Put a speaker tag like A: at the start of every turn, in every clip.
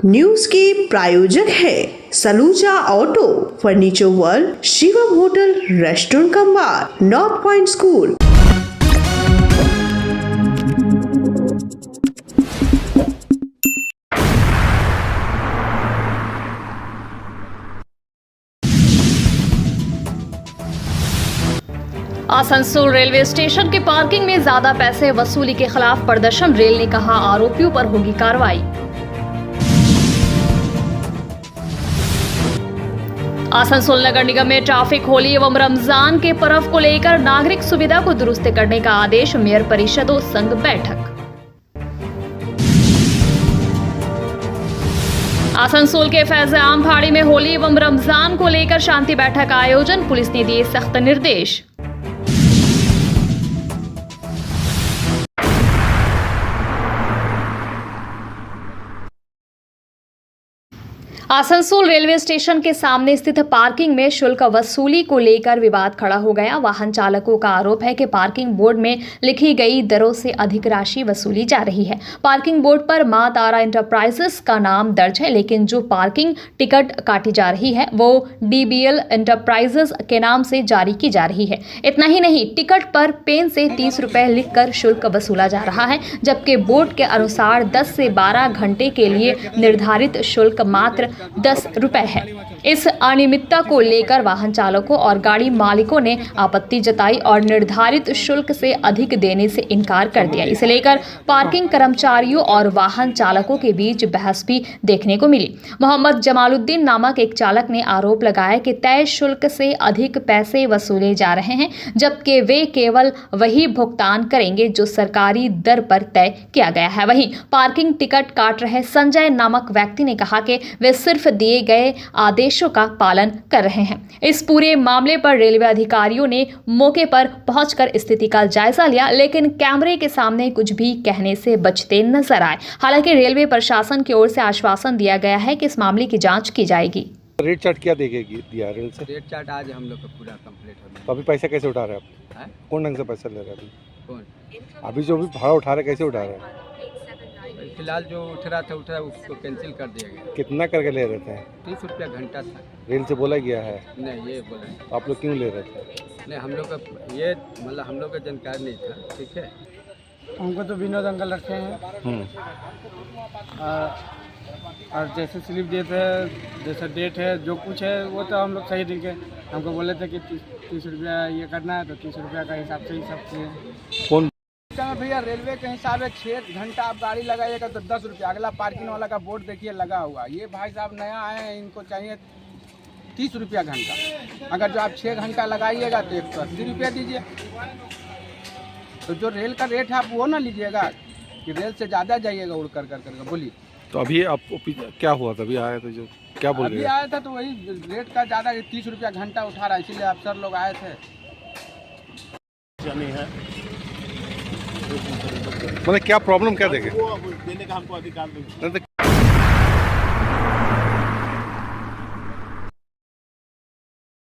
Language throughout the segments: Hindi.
A: न्यूज के प्रायोजक है Saluja auto, furniture world, Shivam hotel, restaurant cum bar, north point school.
B: Asansol railway station के पार्किंग में ज्यादा पैसे वसूली के खिलाफ प्रदर्शन। रेल ने कहा आरोपियों पर होगी कार्रवाई। आसनसोल नगर निगम में ट्रैफिक होली एवं रमजान के पर्व को लेकर नागरिक सुविधा को दुरुस्त करने का आदेश। मेयर परिषदों संघ बैठक। आसनसोल के फैज आम फाड़ी में होली एवं रमजान को लेकर शांति बैठक का आयोजन। पुलिस ने दिए सख्त निर्देश। आसनसोल रेलवे स्टेशन के सामने स्थित पार्किंग में शुल्क वसूली को लेकर विवाद खड़ा हो गया। वाहन चालकों का आरोप है कि पार्किंग बोर्ड में लिखी गई दरों से अधिक राशि वसूली जा रही है। पार्किंग बोर्ड पर मां तारा एंटरप्राइजेस का नाम दर्ज है, लेकिन जो पार्किंग टिकट काटी जा रही है वो DBL एंटरप्राइजेस के नाम से जारी की जा रही है। इतना ही नहीं, टिकट पर पेन से 30 रुपए लिखकर शुल्क वसूला जा रहा है, जबकि बोर्ड के अनुसार 10 से 12 घंटे के लिए निर्धारित शुल्क मात्र 10 रुपए है। इस अनियमितता को लेकर वाहन चालकों और गाड़ी मालिकों ने आपत्ति जताई और निर्धारित शुल्क से अधिक देने से इनकार कर दिया। इसे लेकर पार्किंग कर्मचारियों और वाहन चालकों के बीच बहस भी देखने को मिली। मोहम्मद जमालुद्दीन नामक एक चालक ने आरोप लगाया कि तय शुल्क से अधिक पैसे वसूले जा रहे हैं, जबकि वे केवल वही भुगतान करेंगे जो सरकारी दर पर तय किया गया है। वहीं पार्किंग टिकट काट रहे संजय नामक व्यक्ति ने कहा कि वे सिर्फ दिए गए आदेशों का पालन कर रहे हैं। इस पूरे मामले पर रेलवे अधिकारियों ने मौके पर पहुंचकर स्थिति का जायजा लिया, लेकिन कैमरे के सामने कुछ भी कहने से बचते नजर आए। हालांकि रेलवे प्रशासन की ओर से आश्वासन दिया गया है कि इस मामले की जांच की जाएगी।
C: रेट चार्ट क्या दिया रेल से?
D: रेट चार्ट आज हम लोग का पूरा कंप्लीट हो गया।
C: तो अभी पैसा कैसे उठा रहे हैं आप? कौन ढंग से पैसा ले रहे हैं अभी?
D: कौन
C: अभी जो भी भाड़ा उठा रहे कैसे उठा रहे हैं?
D: फिलहाल जो उठ रहा था उसको कैंसिल कर दिया गया।
C: कितना करके ले रहे थे?
D: 30 रुपया घंटा था।
C: रेल से बोला गया है?
D: नहीं, ये बोला
C: तो आप लोग क्यों ले रहे थे?
D: नहीं, हम लोग का ये मतलब हम लोग का जानकारी नहीं था। ठीक है,
E: हमको तो विनोद अंकल रखे हैं और जैसे स्लिप देते हैं, जैसे डेट है, जो कुछ है वो तो हम लोग सही देंगे। हमको बोले थे कि 30 रुपया ये करना है, तो 30 रुपया का हिसाब से ही सब किए।
C: कौन
E: भैया रेलवे के हिसाब से 6 घंटा आप गाड़ी लगाइएगा तो 10 रुपया। अगला पार्किंग वाला का बोर्ड देखिए लगा हुआ। ये भाई साहब नया आए हैं, इनको चाहिए 30 रुपया घंटा। अगर जो आप 6 घंटा लगाइएगा तो 180 रुपया दीजिए। तो जो रेल का रेट है आप वो ना लीजिएगा कि रेल से ज़्यादा जाइएगा उड़ कर बोलिए।
C: तो अभी आप क्या हुआ था? अभी आया था जो क्या बोल रहे?
E: अभी आया था तो वही रेट का ज़्यादा 30 रुपया घंटा उठा रहा है, इसीलिए अफसर लोग आए थे।
C: मतलब क्या प्रॉब्लम क्या देखे?
E: देने का हमको अधिकार नहीं।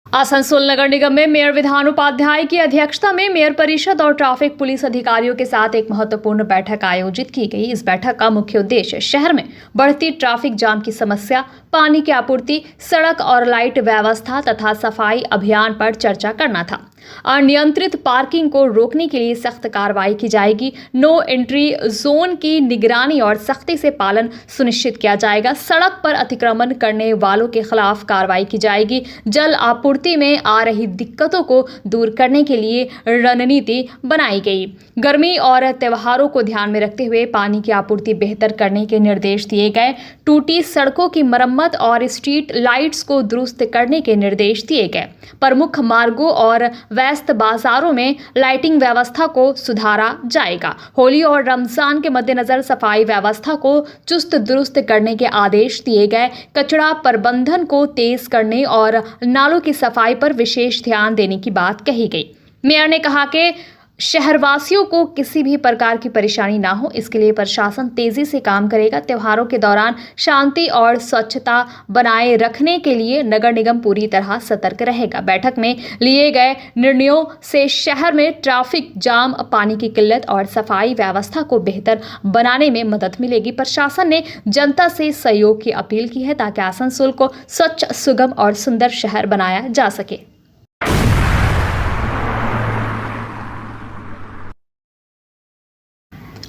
B: आसनसोल नगर निगम में मेयर विधान उपाध्याय की अध्यक्षता में मेयर परिषद और ट्रैफिक पुलिस अधिकारियों के साथ एक महत्वपूर्ण बैठक आयोजित की गई। इस बैठक का मुख्य उद्देश्य शहर में बढ़ती ट्रैफिक जाम की समस्या, पानी की आपूर्ति, सड़क और लाइट व्यवस्था तथा सफाई अभियान पर चर्चा करना था। अनियंत्रित पार्किंग को रोकने के लिए सख्त कार्रवाई की जाएगी। नो एंट्री जोन की निगरानी और सख्ती से पालन सुनिश्चित किया जाएगा। सड़क पर अतिक्रमण करने वालों के खिलाफ कार्रवाई की जाएगी। जल आपूर्ति में आ रही दिक्कतों को दूर करने के लिए रणनीति बनाई गई। गर्मी और त्योहारों को ध्यान में रखते हुए पानी की आपूर्ति बेहतर करने के निर्देश दिए गए। टूटी सड़कों की मरम्मत और स्ट्रीट लाइट्स को दुरुस्त करने के निर्देश दिए गए। प्रमुख मार्गों और व्यस्त बाजारों में लाइटिंग व्यवस्था को सुधारा जाएगा। होली और रमजान के मद्देनजर सफाई व्यवस्था को चुस्त दुरुस्त करने के आदेश दिए गए। कचरा प्रबंधन को तेज करने और नालों की सफाई पर विशेष ध्यान देने की बात कही गई। मेयर ने कहा कि शहरवासियों को किसी भी प्रकार की परेशानी ना हो, इसके लिए प्रशासन तेजी से काम करेगा। त्योहारों के दौरान शांति और स्वच्छता बनाए रखने के लिए नगर निगम पूरी तरह सतर्क रहेगा। बैठक में लिए गए निर्णयों से शहर में ट्रैफिक जाम, पानी की किल्लत और सफाई व्यवस्था को बेहतर बनाने में मदद मिलेगी। प्रशासन ने जनता से सहयोग की अपील की है ताकि आसनसोल को स्वच्छ, सुगम और सुंदर शहर बनाया जा सके।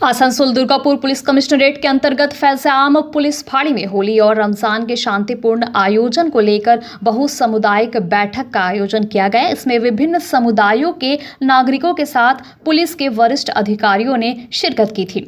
B: आसनसोल दुर्गापुर पुलिस कमिश्नरेट के अंतर्गत फैजाम पुलिस फाड़ी में होली और रमजान के शांतिपूर्ण आयोजन को लेकर बहुसामुदायिक बैठक का आयोजन किया गया। इसमें विभिन्न समुदायों के नागरिकों के साथ पुलिस के वरिष्ठ अधिकारियों ने शिरकत की थी।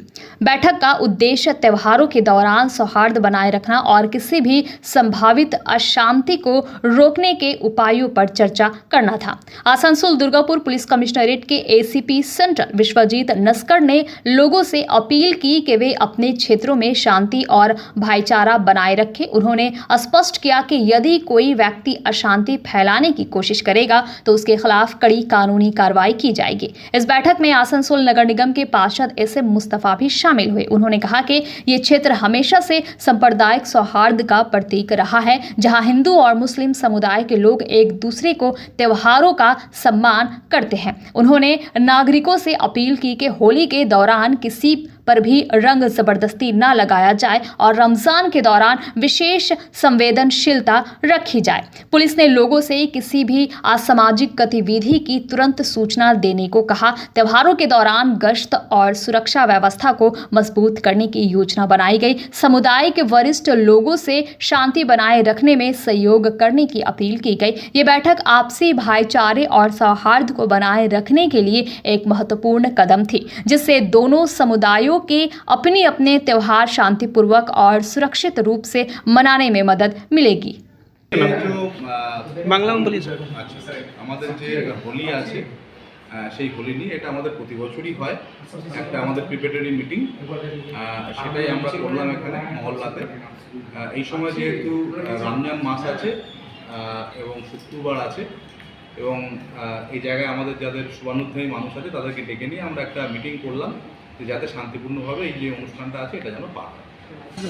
B: बैठक का उद्देश्य त्योहारों के दौरान सौहार्द बनाए रखना और किसी भी संभावित अशांति को रोकने के उपायों पर चर्चा करना था। आसनसोल दुर्गापुर पुलिस कमिश्नरेट के एसीपी सेंट्रल विश्वजीत नस्कर ने लोगों से अपील की कि वे अपने क्षेत्रों में शांति और भाईचारा बनाए रखें। उन्होंने स्पष्ट किया कि यदि कोई व्यक्ति अशांति फैलाने की कोशिश करेगा तो उसके खिलाफ कड़ी कानूनी कार्रवाई की जाएगी। इस बैठक में आसनसोल नगर निगम के पार्षद एसएम मुस्तफा भी शामिल हुए। उन्होंने कहा कि ये क्षेत्र हमेशा से सांप्रदायिक सौहार्द का प्रतीक रहा है, जहां हिंदू और मुस्लिम समुदाय के लोग एक दूसरे को त्योहारों का सम्मान करते हैं। उन्होंने नागरिकों से अपील की कि होली के दौरान किसी पर भी रंग जबरदस्ती न लगाया जाए और रमजान के दौरान विशेष संवेदनशीलता रखी जाए। पुलिस ने लोगों से किसी भी असामाजिक गतिविधि की तुरंत सूचना देने को कहा। त्योहारों के दौरान गश्त और सुरक्षा व्यवस्था को मजबूत करने की योजना बनाई गई। समुदाय के वरिष्ठ लोगों से शांति बनाए रखने में सहयोग करने की अपील की गई। ये बैठक आपसी भाईचारे और सौहार्द को बनाए रखने के लिए एक महत्वपूर्ण कदम थी, जिससे दोनों समुदायों के अपने अपने त्योहार शांतिपूर्वक और सुरक्षित रूप से मनाने में मदद मिलेगी।
F: বাংলা বলি স্যার।
G: আচ্ছা স্যার, আমাদের যে হোলি আছে সেই হোলি নিয়ে এটা আমাদের প্রতি বছরই হয় একটা আমাদের প্রিপারেটরি মিটিং, সেটাই আমরা করলাম এখানে মহল্লাতে। এই সময় যেহেতু রমজান মাস আছে এবং শুক্রবার আছে এবং এই জায়গায় আমাদের যাদের শুভানুধ্যায়ী মানুষ আছে তাদেরকে ডেকে নিয়ে আমরা একটা মিটিং করলাম যাতে শান্তিপূর্ণভাবে এই যে অনুষ্ঠানটা আছে এটা যেন পার হয়।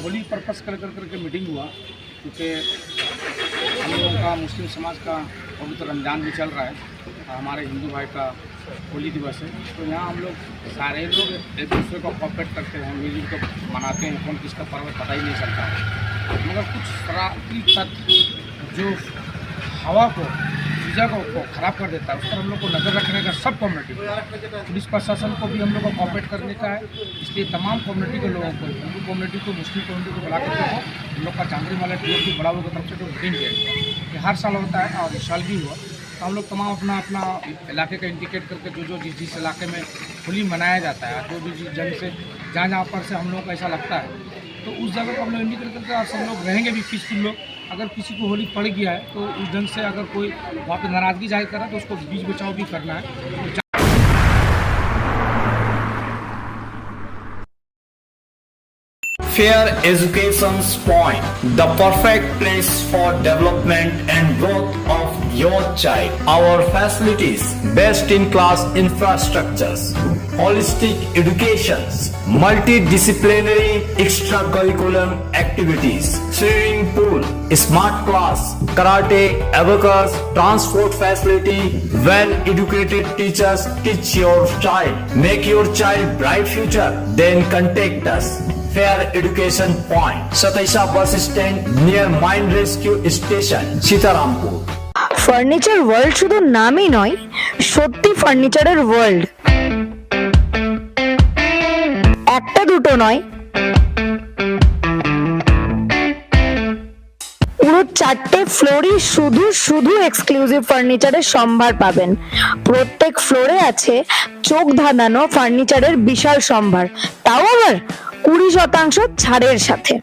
E: होली पर्पस करके मीटिंग हुआ, क्योंकि हम लोगों का मुस्लिम समाज का पवित्र रमज़ान भी चल रहा है, हमारे हिंदू भाई का होली दिवस है। तो यहाँ हम लोग सारे लोग एक दूसरे को कोऑपरेट करते हैं, मिलजुल को मनाते हैं। कौन किसका पर्व पता ही नहीं चलता है, मगर कुछ शरारती तत्व जो हवा को, ऊर्जा को खराब कर देता है, उस पर हम लोग को नज़र रखने का सब कम्युनिटी, पुलिस प्रशासन को भी हम लोग को कोऑपरेट करने का है। इसलिए तमाम कम्युनिटी के लोगों को, हिंदू कम्युनिटी को, मुस्लिम कम्युनिटी को बुला करके हम लोग का चांदरी वाला टीम की बड़ा लोगों की तरफ से जो मीटिंग किया गया, ये हर साल होता है और इस साल भी हुआ। तो हम लोग तमाम अपना अपना इलाके का इंडिकेट करके जो जिस इलाके में होली मनाया जाता है, जो भी जिस जगह से जहाँ पर से हम लोग को ऐसा लगता है, तो उस जगह को हम लोग इंडिकेट करके और सब लोग रहेंगे भी पीसफुल लोग। अगर किसी को होली पड़ गया है तो उस ढंग से अगर कोई वहाँ पे नाराज़गी जाहिर कर रहा है तो उसको बीच बचाव भी करना है।
F: Fair Education's Point, the perfect place for development and growth of your child. Our facilities, best in class infrastructures, holistic educations, multidisciplinary extracurricular activities, swimming pool, smart class, karate, abacus, transport facility, well educated teachers teach your child. Make your child bright future, then contact us. Fair Education Point, Sataisha bus stand near Mine Rescue Station, Sitarampur.
H: Furniture world শুধু নামই নয়, সত্যি ফার্নিচারের ওয়ার্ল্ড। একটা দুটো নয়, পুরো 4টে ফ্লোরই শুধু এক্সক্লুসিভ ফার্নিচারের সম্ভার পাবেন। প্রত্যেক ফ্লোরে আছে চোখ ধাঁধানো ফার্নিচারের বিশাল সম্ভার, তাও আবার 20% ছাড়ের সাথে।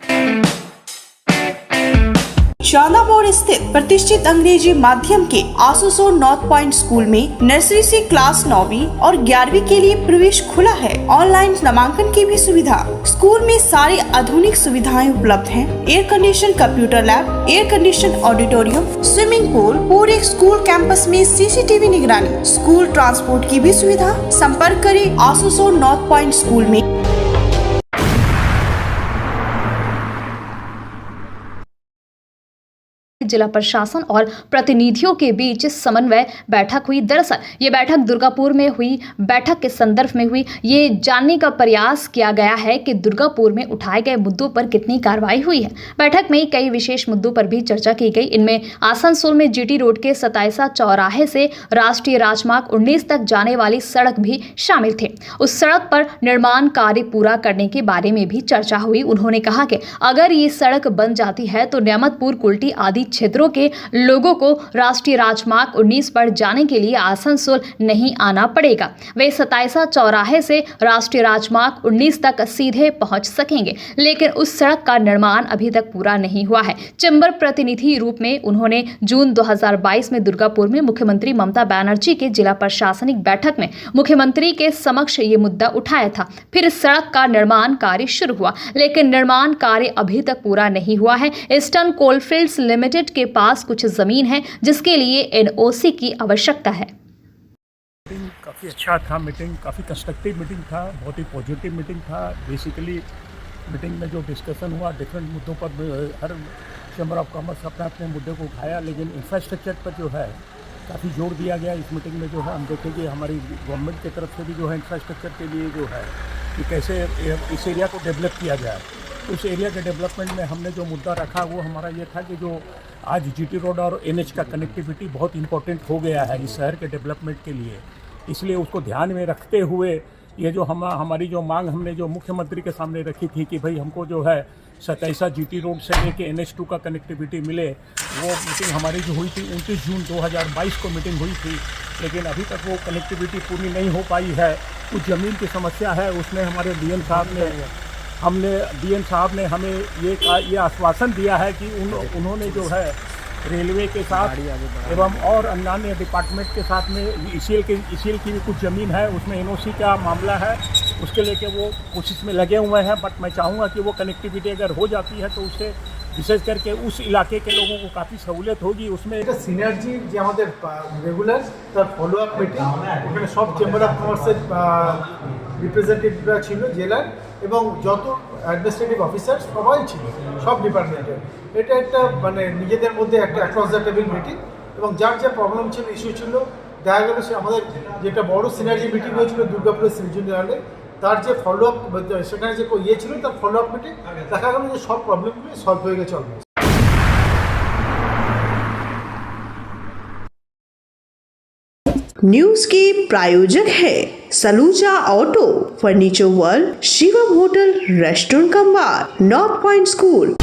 A: शादा मोड़ स्थित प्रतिष्ठित अंग्रेजी माध्यम के आसुसो नॉर्थ पॉइंट स्कूल में नर्सरी से क्लास 9वीं और 11वीं के लिए प्रवेश खुला है। ऑनलाइन नामांकन की भी सुविधा। स्कूल में सारी आधुनिक सुविधाएं उपलब्ध हैं। Air condition computer lab, air condition auditorium, swimming pool, पूरे स्कूल कैंपस में सीसीटीवी निगरानी, स्कूल ट्रांसपोर्ट की भी सुविधा। संपर्क करें आसुसो नॉर्थ पॉइंट स्कूल में।
B: जिला प्रशासन और प्रतिनिधियों के बीच समन्वय बैठक हुई। दरअसल ये बैठक दुर्गापुर में हुई। बैठक के संदर्भ में हुई। ये जानने का प्रयास किया गया है कि दुर्गापुर में उठाए गए मुद्दों पर कितनी कार्रवाई हुई है। बैठक में कई विशेष मुद्दों पर भी चर्चा की गई। इनमें आसनसोल में जीटी रोड के 27 चौराहे से राष्ट्रीय राजमार्ग 19 तक जाने वाली सड़क भी शामिल थे। उस सड़क पर निर्माण कार्य पूरा करने के बारे में भी चर्चा हुई। उन्होंने कहा कि अगर ये सड़क बन जाती है तो नेमतपुर, कुल्टी आदि क्षेत्रों के लोगों को राष्ट्रीय राजमार्ग 19 पर जाने के लिए आसनसोल नहीं आना पड़ेगा। वे 27 चौराहे से राष्ट्रीय राजमार्ग 19 तक सीधे पहुंच सकेंगे। लेकिन उस सड़क का निर्माण अभी तक पूरा नहीं हुआ है। चैम्बर प्रतिनिधि रूप में उन्होंने जून 2022 में दुर्गापुर में मुख्यमंत्री ममता बनर्जी के जिला प्रशासनिक बैठक में मुख्यमंत्री के समक्ष ये मुद्दा उठाया था। फिर सड़क का निर्माण कार्य शुरू हुआ, लेकिन निर्माण कार्य अभी तक पूरा नहीं हुआ है। ईस्टर्न कोलफील्ड्स लिमिटेड के पास कुछ जमीन है जिसके लिए एनओसी की आवश्यकता है।
I: मीटिंग काफ़ी अच्छा था। मीटिंग काफ़ी कंस्ट्रक्टिव मीटिंग था, बहुत ही पॉजिटिव मीटिंग था। बेसिकली मीटिंग में जो डिस्कशन हुआ डिफरेंट मुद्दों पर हर चैम्बर ऑफ कॉमर्स अपने अपने मुद्दे को उठाया, लेकिन इंफ्रास्ट्रक्चर पर जो है काफ़ी जोर दिया गया। इस मीटिंग में जो है हम देखेंगे हमारी गवर्नमेंट की तरफ से भी जो है इंफ्रास्ट्रक्चर के लिए जो है कि कैसे इस एरिया को डेवलप किया जाए। उस एरिया के डेवलपमेंट में हमने जो मुद्दा रखा वो हमारा ये था कि जो आज जीटी रोड और एनएच का कनेक्टिविटी बहुत इंपॉर्टेंट हो गया है इस शहर के डेवलपमेंट के लिए। इसलिए उसको ध्यान में रखते हुए ये जो हमारी जो मांग हमने जो मुख्यमंत्री के सामने रखी थी कि भाई हमको जो है 27 जीटी रोड से लेके NH2 का कनेक्टिविटी मिले, वो मीटिंग हमारी जो हुई थी 29 जून 2022 को मीटिंग हुई थी, लेकिन अभी तक वो कनेक्टिविटी पूरी नहीं हो पाई है। कुछ ज़मीन की समस्या है, उसमें हमारे डीएम साहब ने हमें ये आश्वासन दिया है कि उन्होंने जो है रेलवे के साथ एवं और अन्य डिपार्टमेंट के साथ में ईसीएल की भी कुछ ज़मीन है, उसमें एनओसी का मामला है, उसके लेके वो कोशिश में लगे हुए हैं। बट मैं चाहूँगा कि वो कनेक्टिविटी अगर हो जाती है तो उससे विशेष करके उस इलाके के लोगों को काफ़ी सहूलियत होगी। उसमें
J: এটা সিনার্জি যে আমাদের রেগুলার তার ফলো আপ মিটিং, ওখানে সব চেম্বার অফ কমার্সের রিপ্রেজেন্টেটিভরা ছিল জেলার, এবং যত অ্যাডমিনিস্ট্রেটিভ অফিসার সবাই ছিল সব ডিপার্টমেন্টের। এটা একটা মানে নিজেদের মধ্যে একটা অ্যাক্রস দ্য টেবিল মিটিং, এবং যার যা প্রবলেম ছিল, ইস্যু ছিল, দেখা গেল সে আমাদের যেটা বড় সিনার্জি মিটিং হয়েছিল দুর্গাপুরের সৃজনী হলে, তার যে ফলো আপ সেখানে যে ইয়ে ছিল তার ফলো আপ মিটিং, দেখা গেল যে সব প্রবলেমগুলো সলভ হয়ে গেছে অলমোস্ট।
A: न्यूज के प्रायोजक है Saluja auto, furniture world, Shivam hotel, restaurant cum bar, north point school.